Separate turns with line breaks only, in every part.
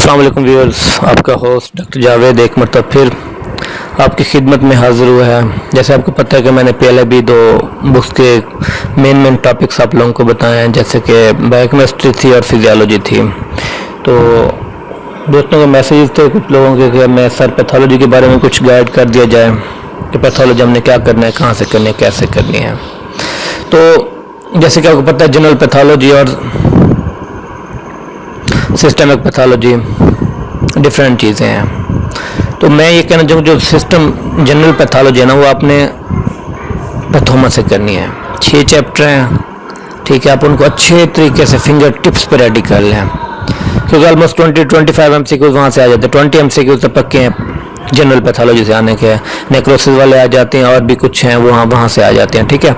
अस्सलाम वालेकुम व्यूअर्स, आपका होस्ट डॉक्टर जावेद एक मरतबा फिर आपकी खिदमत में हाज़िर हुआ है। जैसे आपको पता है कि मैंने पहले भी दो बुक्स के मेन टॉपिक्स आप लोगों को बताए हैं, जैसे कि बायोकेमिस्ट्री थी और फिजियोलॉजी थी। तो दोस्तों के मैसेज थे कुछ लोगों के कि मैं सर पैथोलॉजी के बारे में कुछ गाइड कर दिया जाए कि पैथोलॉजी हमने क्या करना है, कहाँ से करनी है, कैसे करनी है। तो जैसे कि आपको पता है जनरल पैथोलॉजी और सिस्टमिक पैथोलॉजी डिफरेंट चीज़ें हैं। तो मैं ये कहना चाहूँ जो सिस्टम जनरल पैथोलॉजी है ना, वो आपने पैथोमा से करनी है। 6 चैप्टर हैं, ठीक है। आप उनको अच्छे तरीके से फिंगर टिप्स पर रेडी कर लें, क्योंकि ऑलमोस्ट 20-25 MCQ वहाँ से आ जाते हैं। 20 MCQ तो पक्के हैं जनरल पैथोलॉजी से आने के। नेक्रोसिस वाले आ जाते हैं और भी कुछ हैं, वहाँ से आ जाते हैं, ठीक है।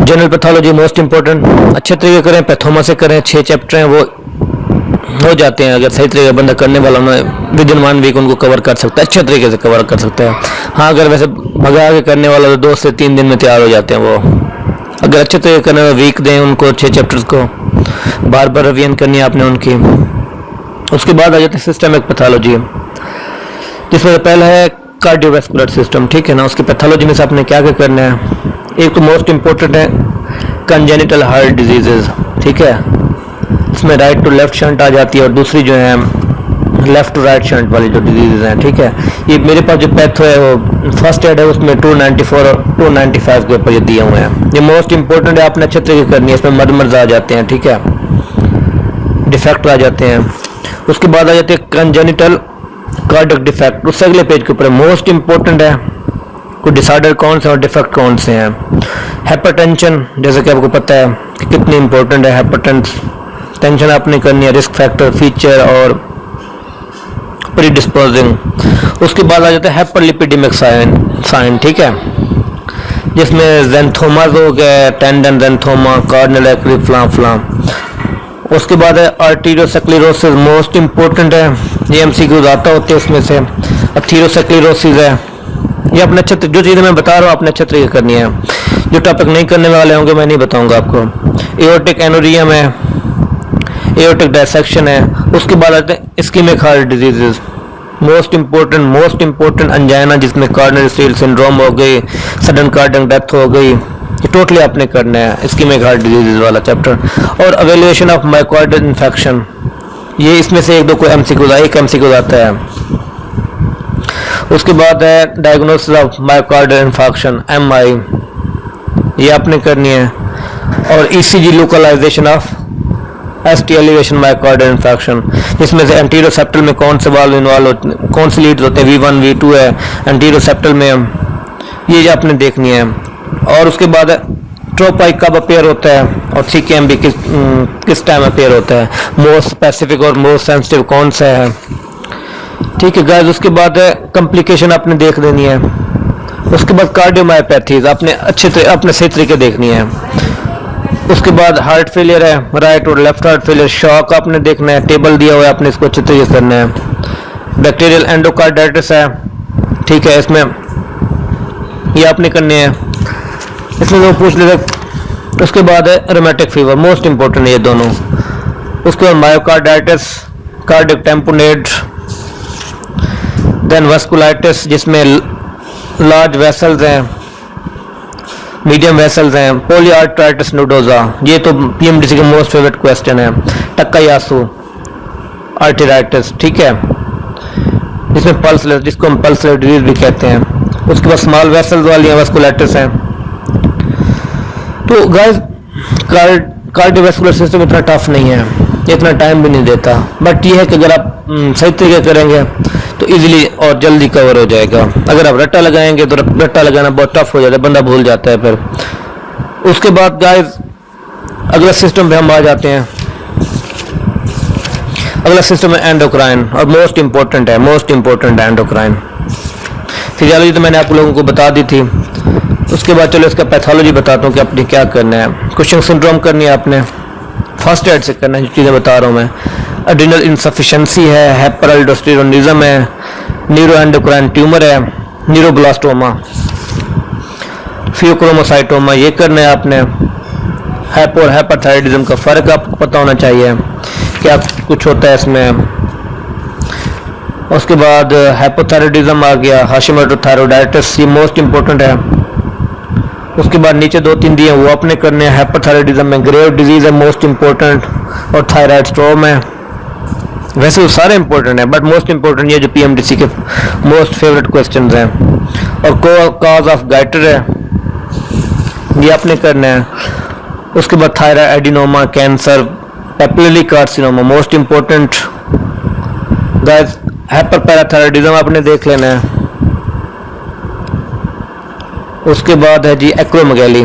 जनरल पैथोलॉजी मोस्ट इंपॉर्टेंट, अच्छे तरीके करें, पैथोमा से करें। 6 चैप्टर हैं, वो हो जाते हैं। अगर सही तरीके का बंदा करने वाला ना, विद इन 1 वीक उनको कवर कर सकता है, अच्छे तरीके से कवर कर सकता है। हाँ, अगर वैसे भगा के करने वाला तो 2 से 3 दिन में तैयार हो जाते हैं वो। अगर अच्छे तरीके करने में वीक दें उनको, 6 चैप्टर्स को बार बार रिवीजन करनी है आपने उनकी। उसके बाद आ जाते हैं सिस्टमिक पैथोलॉजी, जिसमें पहला है कार्डियोवैस्कुलर सिस्टम, ठीक है ना। उसकी पैथोलॉजी में से आपने क्या क्या करना है। एक तो मोस्ट इंपॉर्टेंट है कंजेनिटल हार्ट डिजीजेज, ठीक है। इसमें राइट टू लेफ्ट शंट आ जाती है, और दूसरी जो है लेफ्ट टू राइट शंट वाली जो डिजीजेज हैं, ठीक है। ये मेरे पास जो पैथो है वो फर्स्ट एड है, उसमें 294 और 295 के ऊपर ये दिए हुए हैं। ये मोस्ट इंपॉर्टेंट है, आपने अच्छे तरीके करनी है। इसमें मर्ज आ जाते हैं, ठीक है, डिफेक्ट आ जाते हैं। उसके बाद आ जाते हैं कंजेनिटल कार्डियक डिफेक्ट, उससे अगले पेज के ऊपर मोस्ट इंपॉर्टेंट है कोई डिसऑर्डर कौन से और डिफेक्ट कौन से हैं। हाइपरटेंशन, जैसे कि आपको पता है कि कितनी इंपॉर्टेंट है टेंशन आपने करनी है, रिस्क फैक्टर, फीचर और प्रीडिस्पोजिंग। उसके बाद आ जाता है हाइपरलिपिडेमिक साइन, ठीक है, जिसमें ज़ैंथोमास हो गए, टेंडन ज़ैंथोमा, कार्डिनल एक्री, फ्लां। उसके बाद है आर्टेरियोस्क्लेरोसिस, मोस्ट इंपॉर्टेंट है, ये MCQ आता होते हैं उसमें से। अथीरोस्क्लेरोसिस है, ये अपने अच्छे जो चीज़ें मैं बता रहा हूँ आपने अच्छे तरीके करनी है। जो टॉपिक नहीं करने वाले होंगे मैं नहीं बताऊंगा आपको। एओर्टिक एनोरियम है, एओर्टिक डायसेक्शन है। उसके बाद आते हैं ischaemic heart diseases, most important angina, जिसमें कार्डिनल स्टील सिंड्रोम हो गई, सडन कार्डियक डेथ हो गई। ये टोटली आपने करना है इस्कीमिक हार्ट डिजीजेज वाला चैप्टर। और एवेल्युएशन ऑफ मायोकार्डियल इन्फेक्शन, ये इसमें से एक MCQ आता है। उसके बाद है diagnosis of myocardial infection, MI, ये आपने करनी है। और ECG localisation of ST elevation myocardial infection, जिसमें से एंटीरियर सेप्टल में कौन से वाल्व इन्वॉल्व होते हैं, कौन से लीड्स होते हैं, V1 V2 है एंटीरियर सेप्टल में, ये आपने देखनी है। और उसके बाद ट्रोपाई कब अपेयर होता है और CKM भी किस टाइम अपेयर होता है, मोस्ट स्पेसिफिक और मोस्ट सेंसिटिव कौन सा है, ठीक है गाइस। उसके बाद कॉम्प्लिकेशन आपने देख लेनी है। उसके बाद कार्डियोमायोपैथीज आपने सही तरीके देखनी है। उसके बाद हार्ट फेलियर है, राइट और लेफ्ट हार्ट फेलियर, शॉक आपने देखना है, टेबल दिया हुआ है, आपने इसको अच्छे तरीके करना है। बैक्टीरियल एंडोकार्डाइटिस है, ठीक है, इसमें ये आपने करने हैं, इसमें वो पूछ लेते। उसके बाद है रोमैटिक फीवर, मोस्ट इंपॉर्टेंट है ये दोनों। उसके बाद myocarditis, cardiac tamponade, then vasculitis, जिसमें लार्ज वेसल्स हैं, मीडियम वेसल्स हैं, पॉलीआर्ट्राइटिस नोडोजा, ये तो PMDC का मोस्ट फेवरेट क्वेश्चन है। टक्कायासु आर्टेराइटिस, ठीक है, जिसमें जिसको हम पल्सलेस डिजीज भी कहते हैं। उसके बाद स्मॉल वेसल्स वाली वास्कुलाइटिस है। तो गाइस कार्डियोवैस्कुलर सिस्टम इतना टफ नहीं है, इतना टाइम भी नहीं देता, बट ये है कि अगर आप सही तरीके करेंगे तो इजीली और जल्दी कवर हो जाएगा। अगर आप रट्टा लगाएंगे तो रट्टा लगाना बहुत टफ हो जाता है, बंदा भूल जाता है फिर। उसके बाद गाइस अगला सिस्टम पे हम आ जाते हैं। अगला सिस्टम है एंडोक्राइन, और मोस्ट इंपॉर्टेंट है एंडोक्राइन। फिजियोलॉजी तो मैंने आप लोगों को बता दी थी। उसके बाद चलो इसका पैथोलॉजी बताता हूँ कि आपने क्या करना है। कुशिंग सिंड्रोम करनी है आपने, फर्स्ट एड से करना है, जो चीज़ें बता रहा हूँ मैं। एड्रिनल इनसफिशिएंसी है, हाइपरअल्डोस्टेरोनिज्म है, न्यूरोएंडोक्राइन ट्यूमर है, न्यूरोब्लास्टोमा, फियोक्रोमोसाइटोमा, ये करना है आपने। हाइपो और हाइपरथायराइडिज्म का फ़र्क आपको पता होना चाहिए, क्या कुछ होता है इसमें। उसके बाद हाइपोथायराइडिज्म आ गया, हाशिमोटो थायराइडाइटिस, ये मोस्ट इंपॉर्टेंट है। उसके बाद नीचे 2-3 दिए वो अपने करने हैं। हाइपोथायराइडिज्म में ग्रेव डिजीज है मोस्ट इंपॉर्टेंट, और थायराइड स्ट्रोम है। वैसे वो सारे इंपॉर्टेंट है बट मोस्ट इंपॉर्टेंट ये जो पीएमडीसी के मोस्ट फेवरेट क्वेश्चंस हैं। और कॉज ऑफ गाइटर है, ये आपने करना है। उसके बाद thyroid adenoma, cancer, papillary carcinoma most important guys. Hyperparathyroidism आपने देख लेना है। उसके बाद है जी एक्रोमेगाली,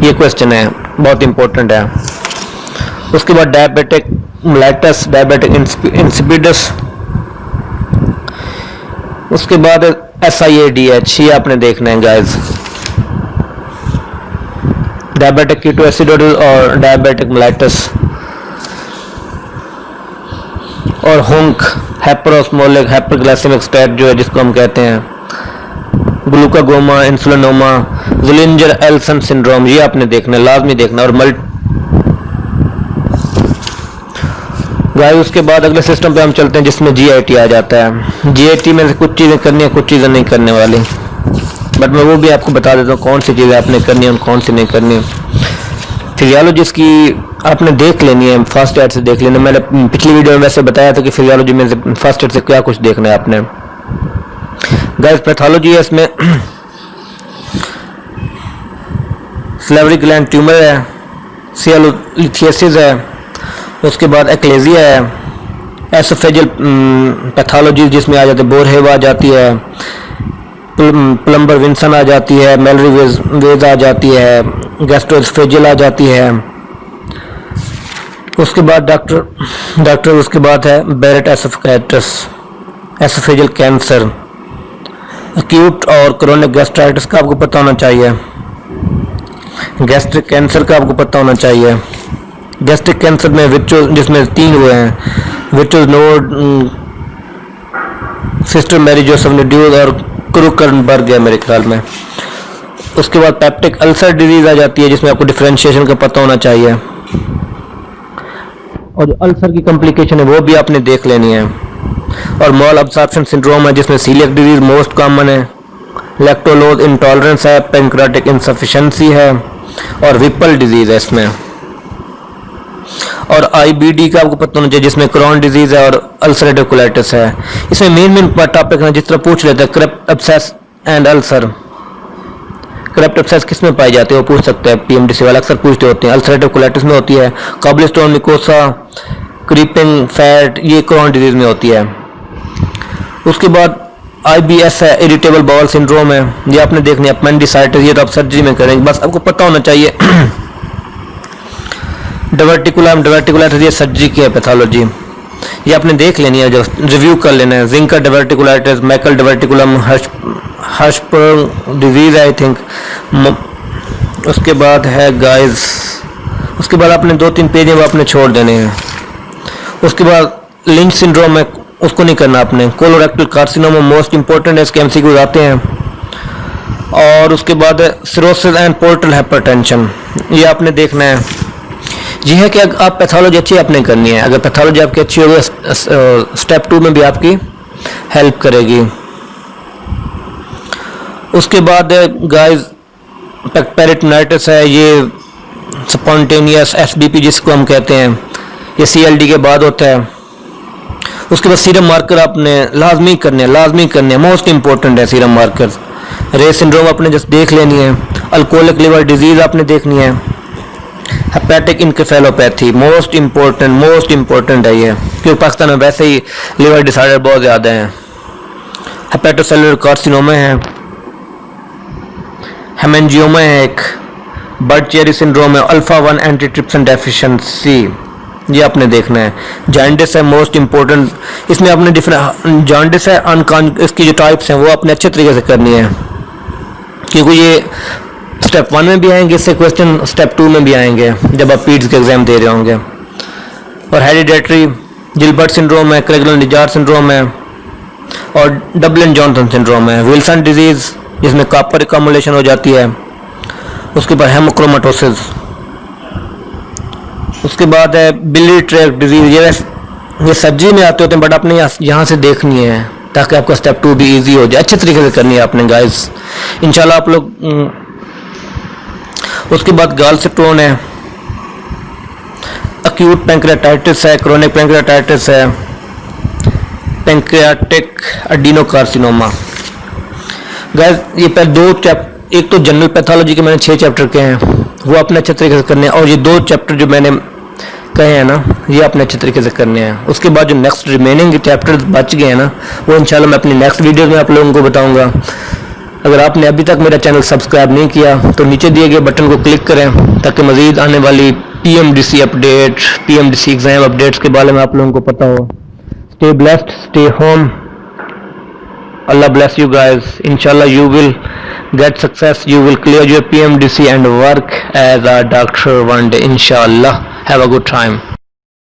ये क्वेश्चन है बहुत इंपॉर्टेंट है। उसके बाद डायबिटिक मेलाइटस, डायबिटिक इंसिपिडस। उसके बाद SIADH, ये आपने देखना है गाइस। डायबिटिक कीटोएसिडोसिस और डायबिटिक मेलाइटस। और हुंक, हाइपरोस्मोलिक हाइपरग्लाइसेमिक स्टेट जो है जिसको हम कहते हैं, ग्लूकागोमा, इंसुलिनोमा, ज़ोलिंजर एल्सन सिंड्रोम, ये आपने देखना है, लाजमी देखना। और गाइस उसके बाद अगले सिस्टम पे हम चलते हैं जिसमें GIT आ जाता है। GIT में से कुछ चीज़ें करनी है, कुछ चीज़ें नहीं करने वाली, बट मैं वो भी आपको बता देता हूँ कौन सी चीज़ें आपने करनी है और कौन सी नहीं करनी है। फिजियोलॉजी की आपने देख लेनी है, फर्स्ट एड से देख लेना। मैंने पिछली वीडियो में वैसे बताया था कि फिजियोलॉजी में से फर्स्ट एड से क्या कुछ देखना है आपने। गाइस पैथोलॉजी है इसमें सलेवरी ग्लैंड ट्यूमर है, सियालोलिथियासिस है, उसके बाद एक्लेजिया है, एसोफेजियल पैथोलॉजी जिसमें आ जाते हैं बोरहेव आ जाती है, प्लम्बर विंसन आ जाती है, मेलरी वेज आ जाती है, गैस्ट्रोएसोफेजियल आ जाती है। उसके बाद डॉक्टर उसके बाद है बेरेट एसोफेगाइटिस, एसोफेजियल कैंसर, एक्यूट और क्रोनिक गैस्ट्राइटिस का आपको पता होना चाहिए, गैस्ट्रिक कैंसर का आपको पता होना चाहिए। गैस्ट्रिक कैंसर में जिसमें 3 हुए हैं, विट्रोज नोड, सिस्टर मैरी जोसेफ न्यूड्यूज और क्रूकरनबर्ग है मेरे ख्याल में। उसके बाद पेप्टिक अल्सर डिजीज आ जाती है जिसमें आपको डिफरेंशिएशन का पता होना चाहिए, और जो अल्सर की कॉम्प्लिकेशन है वो भी आपने देख लेनी है। और मॉल अब्सॉर्प्शन सिंड्रोम है जिसमें सीलियक डिजीज मोस्ट कॉमन है, लैक्टोलोज इंटॉलरेंस है, पैंक्रियाटिक इनसफिशिएंसी है, और विपल डिजीज है इसमें। और IBD का आपको पता होना चाहिए जिसमें क्रॉन डिजीज है और अल्सरेटिव कोलाइटिस है। इसमें मेन टॉपिक है जिस तरह पूछ लेते हैं crept abscess and ulcer. Crept abscess किस में पाई जाती है वो पूछ सकते हैं, पीएमडीसी वाले अक्सर पूछते होते हैं। अल्सरेटिव कोलाइटिस में होती है, कॉब्लिस्टोन निकोसा, क्रीपिंग फैट, ये क्रॉन डिजीज में होती है। उसके बाद IBS है, इरिटेबल बाउल सिंड्रोम है, ये आपने देखनी है। अपेंडिसाइटिस, ये तो आप सर्जरी में करेंगे, बस आपको पता होना चाहिए। डायवर्टिकुलाइटिस, ये सर्जरी की है पैथोलॉजी, ये आपने देख लेनी है, जो रिव्यू कर लेना है। जिंका diverticulitis, Meckel diverticulum, Hirschsprung disease I think. उसके बाद है गाइस, उसके बाद आपने 2-3 पेज वो आपने छोड़ देने हैं। उसके बाद लिंच सिंड्रोम है, उसको नहीं करना आपने। कोलोरेक्टल कार्सिनोमा मोस्ट इंपॉर्टेंट है, इसके MCQ आते हैं। और उसके बाद सिरोसिस एंड पोर्टल हाइपरटेंशन, ये आपने देखना है। ये है कि आप पैथोलॉजी अच्छी आपने करनी है, अगर पैथोलॉजी आपकी अच्छी होगी स्टेप 2 में भी आपकी हेल्प करेगी। उसके बाद गाइस पेरिटोनाइटिस है, ये स्पॉन्टेनियस SBP जिसको हम कहते हैं, ये CLD के बाद होता है। उसके बाद सीरम मार्कर आपने लाजमी करने मोस्ट इंपॉर्टेंट है सीरम मार्कर। रे सिंड्रोम आपने जस्ट देख लेनी है। अल्कोहलिक लिवर डिजीज आपने देखनी है। हेपेटिक इनकेफेलोपैथी मोस्ट इंपॉर्टेंट है ये, क्योंकि पाकिस्तान में वैसे ही लिवर डिसऑर्डर बहुत ज़्यादा हैं। हेपेटोसेलुलर कार्सिनोमा है, हेमेंजियोमा है एक, बर्ड चेरी सिंड्रोम है, अल्फा 1 एंटीट्रिप्सिन डेफिशिएंसी, ये आपने देखना है। जॉन्डिस है मोस्ट इंपॉर्टेंट, इसमें आपने डिफरेंट जॉन्डिस है इसकी जो टाइप्स हैं वो आपने अच्छे तरीके से करनी है, क्योंकि ये स्टेप 1 में भी आएंगे इससे क्वेश्चन, स्टेप 2 में भी आएंगे जब आप पीड्स के एग्जाम दे रहे होंगे। और हेरिडेटरी जिलबर्ट सिंड्रोम है, क्रेगलन डिजार सिंड्रोम है, और डबलिन जॉनसन सिंड्रोम है। विल्सन डिजीज जिसमें कॉपर एकमुलेशन हो जाती है। उसके बाद हेमोक्रोमेटोसिस। उसके बाद है बिलियरी ट्रैक्ट डिजीज, ये ये सर्जरी में आते होते हैं, बट आपने यहाँ से देखनी है ताकि आपका स्टेप 2 भी इजी हो जाए। अच्छे तरीके से करनी है आपने गाइस, इंशाल्लाह आप लोग। उसके बाद गॉलस्टोन है, एक्यूट पैंक्रियाटाइटिस है, क्रोनिक पैंक्रियाटाइटिस है, पैंक्रियाटिक एडिनोकार्सिनोमा। गाइस ये पहले 2 चैप्टर, एक तो जनरल पैथोलॉजी के मैंने 6 चैप्टर कहे हैं, वो अपने अच्छे तरीके से करने हैं, और ये 2 चैप्टर जो मैंने कहे हैं ना, ये अपने अच्छे तरीके से करने हैं। उसके बाद जो नेक्स्ट रिमेनिंग चैप्टर बच गए हैं ना, वो इंशाल्लाह मैं अपनी नेक्स्ट वीडियो में आप लोगों को बताऊंगा। अगर आपने अभी तक मेरा चैनल सब्सक्राइब नहीं किया तो नीचे दिए गए बटन को क्लिक करें ताकि मज़ीद आने वाली PMDC update, PMDC exam updates के बारे में आप लोगों को पता हो। Stay blessed, stay home, Allah bless you guys. Inshallah you will get success, you will clear your PMDC and work as a doctor one day, inshallah. Have a good time.